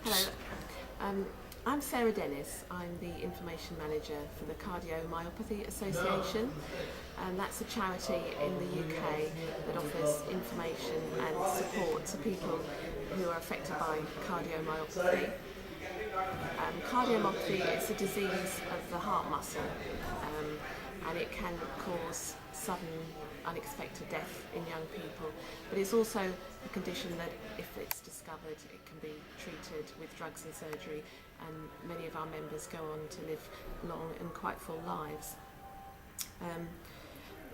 Hello, I'm Sarah Dennis. I'm the Information Manager for the Cardiomyopathy Association, and that's a charity in the UK that offers information and support to people who are affected by cardiomyopathy. Cardiomyopathy is a disease of the heart muscle, and it can cause sudden unexpected death in young people, but it's also a condition that if it's discovered it can be treated with drugs and surgery, and many of our members go on to live long and quite full lives.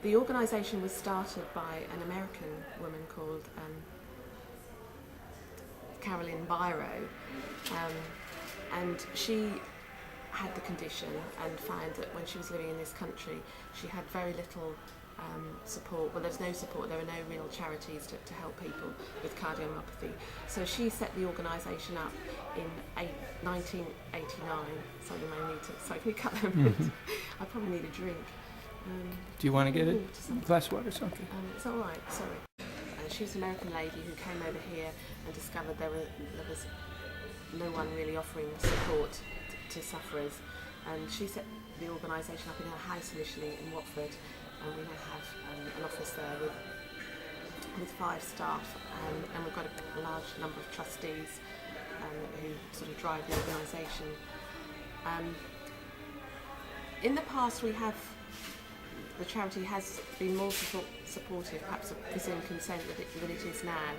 The organisation was started by an American woman called Carolyn Biro, and she had the condition and found that when she was living in this country she had very little support. Well, there's no support, there are no real charities to help people with cardiomyopathy. So she set the organisation up in 1989. Sorry, you may need to, sorry, can you cut that a bit? I probably need a drink. Do you want to get a glass of water or something? It's all right, sorry. She was an American lady who came over here and discovered there was no one really offering support to sufferers, and she set the organisation up in her house initially in Watford, and we now have an office there with 5 staff, and we've got a large number of trustees who sort of drive the organisation. In the past the charity has been more supportive, perhaps of presumed consent than it is now.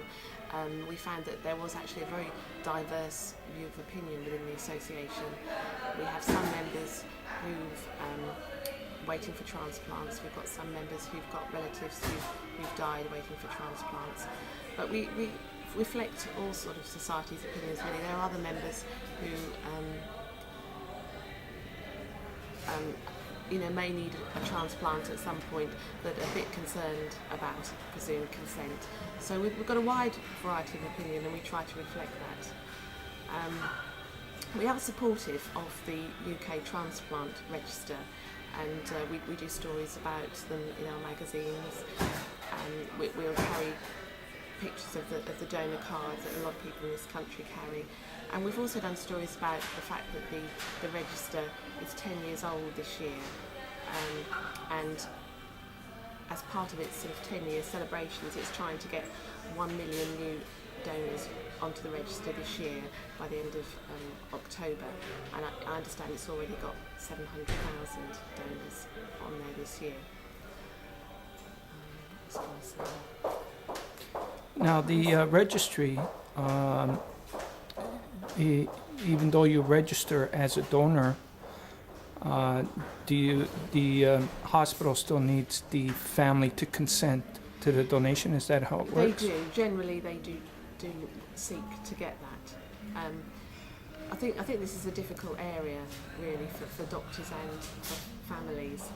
We found that there was actually a very diverse view of opinion within the association. We have some members who've waiting for transplants. We've got some members who've got relatives who've died waiting for transplants. But we reflect all sort of society's opinions really. There are other members who may need a transplant at some point, that are a bit concerned about presumed consent. So we've got a wide variety of opinion, and we try to reflect that. We are supportive of the UK Transplant Register, and we do stories about them in our magazines. We'll carry pictures of the donor cards that a lot of people in this country carry. And we've also done stories about the fact that the register is 10 years old this year, and as part of its sort of 10-year celebrations, it's trying to get 1 million new donors onto the register this year by the end of October, and I understand it's already got 700,000 donors on there this year. Now, the registry, even though you register as a donor, the hospital still needs the family to consent to the donation? Is that how it works? They do. Generally, they do seek to get that. I think this is a difficult area, really, for doctors and for families.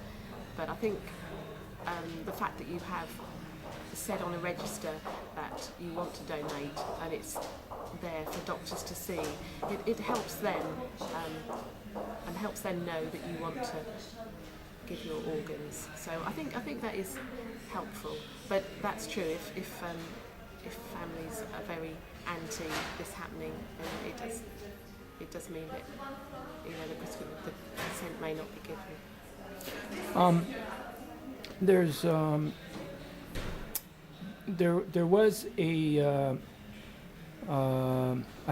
But I think the fact that you have said on a register that you want to donate, and it's there for doctors to see, it helps them and helps them know that you want to give your organs. So I think that is helpful. But that's true. If families are very anti this happening, then it does mean that the consent may not be given. There was a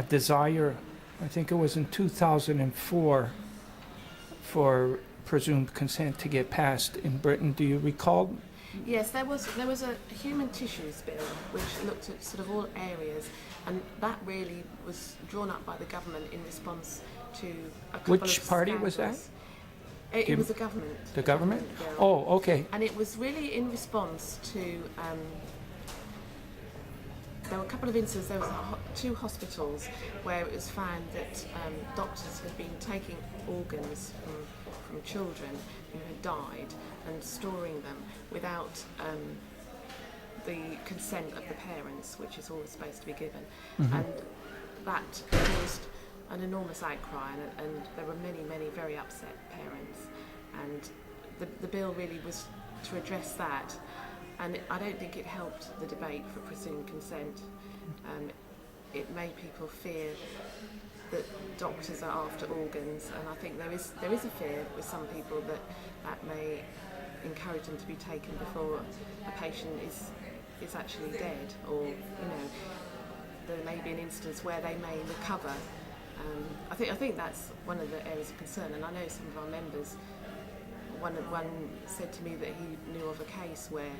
desire, I think it was in 2004, for presumed consent to get passed in Britain. Do you recall? Yes, there was a human tissues bill which looked at sort of all areas, and that really was drawn up by the government in response to a couple of Which party was that? It was the government. The government? Bill. Oh, okay. And it was really in response to there were a couple of instances. There was 2 hospitals where it was found that doctors had been taking organs from children who had died and storing them without the consent of the parents, which is always supposed to be given. Mm-hmm. And that caused an enormous outcry, and there were many very upset parents. And the bill really was to address that, and I don't think it helped the debate for presumed consent. it made people fear that doctors are after organs, and I think there is a fear with some people that may encourage them to be taken before a patient is actually dead, or there may be an instance where they may recover. I think that's one of the areas of concern, and I know some of our members. One said to me that he knew of a case where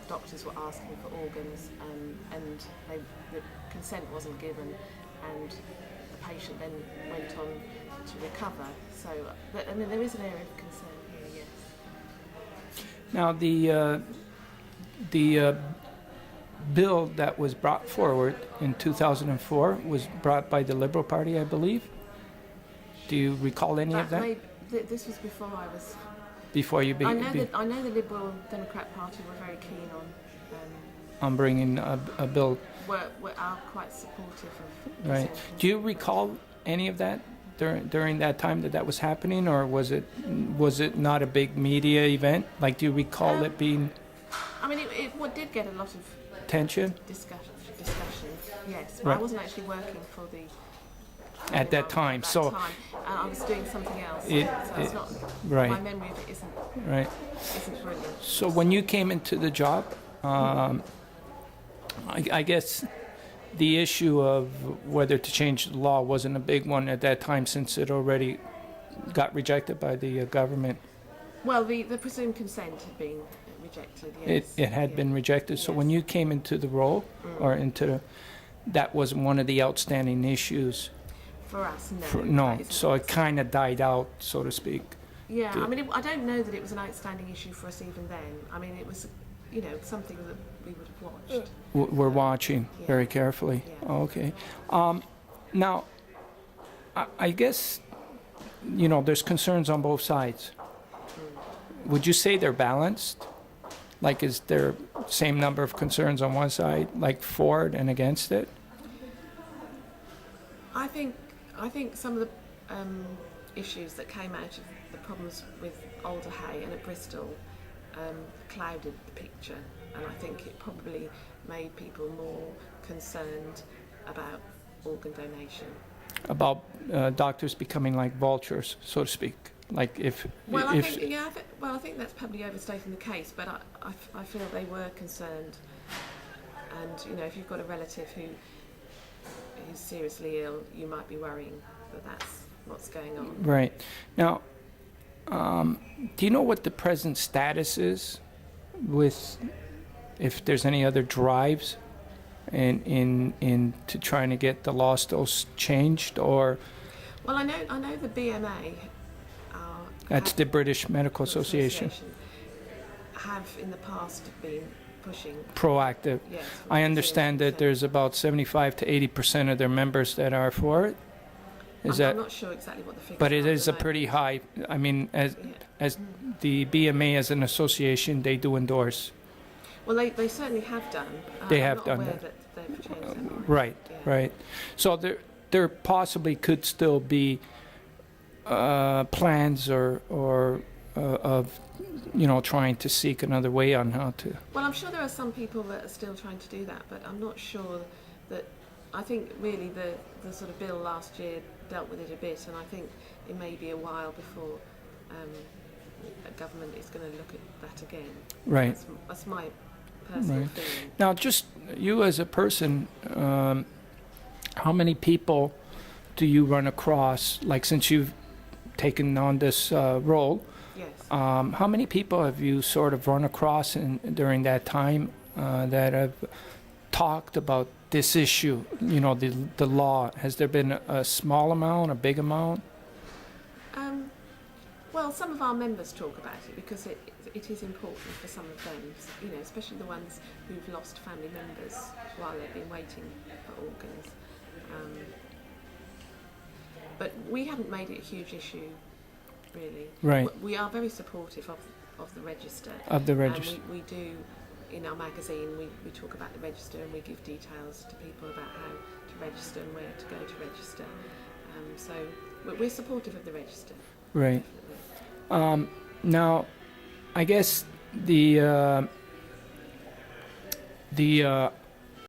doctors were asking for organs, and the consent wasn't given, and the patient then went on to recover. So, there is an area of concern here, yes. Now, the bill that was brought forward in 2004 was brought by the Liberal Party, I believe. Do you recall any of that? This was before I was. Before you I know the Liberal Democrat Party were very keen on bringing a bill. Are quite supportive of. Right. Do you recall any of that during that time that was happening, or was it not a big media event? Like, do you recall it being? I mean, it did get a lot of tension. Discussion. Yes, but right. I wasn't actually working for the. At that time, so I was doing something else. So it's not right. My memory of it isn't right. Isn't brilliant. So when you came into the job, I guess the issue of whether to change the law wasn't a big one at that time, since it already got rejected by the government. Well, the presumed consent had been rejected. Yes. It had been rejected. So when you came into the role, or that was one of the outstanding issues. For us, no. So it kind of died out, so to speak. Yeah, I mean, I don't know that it was an outstanding issue for us even then. I mean, it was, something that we would have watched. We're watching very carefully. Yeah. Okay. Now, I guess, there's concerns on both sides. Would you say they're balanced? Like, is there same number of concerns on one side, like for it and against it? I think some of the issues that came out of the problems with Alderhay and at Bristol clouded the picture, and I think it probably made people more concerned about organ donation. About doctors becoming like vultures, so to speak. Like I think that's probably overstating the case, but I feel they were concerned, and if you've got a relative who's seriously ill, you might be worrying that that's what's going on. Right. Now, do you know what the present status is with, if there's any other drives in to trying to get the law still changed, or? Well, I know the BMA. That's the British Medical Association. Have in the past been pushing. Proactive. Yes. I understand that there's about 75 to 80% of their members that are for it. I'm not sure exactly what the figure is. But it is a pretty high. I mean, as the BMA as an association, they do endorse. Well, they certainly have done. They have I'm not done aware that. They've changed their mind. Right, yeah. Right. So there possibly could still be plans or of trying to seek another way on how to. Well, I'm sure there are some people that are still trying to do that, but I'm not sure that. I think really the sort of bill last year dealt with it a bit, and I think it may be a while before a government is going to look at that again. Right. That's my personal right. feeling. Now, just you as a person, how many people do you run across? Like, since you've taken on this role, yes. How many people have you sort of run across during that time that have talked about this issue, the law? Has there been a small amount, a big amount? Well, some of our members talk about it because it is important for some of them, especially the ones who've lost family members while they've been waiting for organs. But we haven't made it a huge issue, really. Right. We are very supportive of the register. Of the register. And we do, in our magazine, we talk about the register and we give details to people about how to register and where to go to register. So we're supportive of the register. Right. Now, I guess the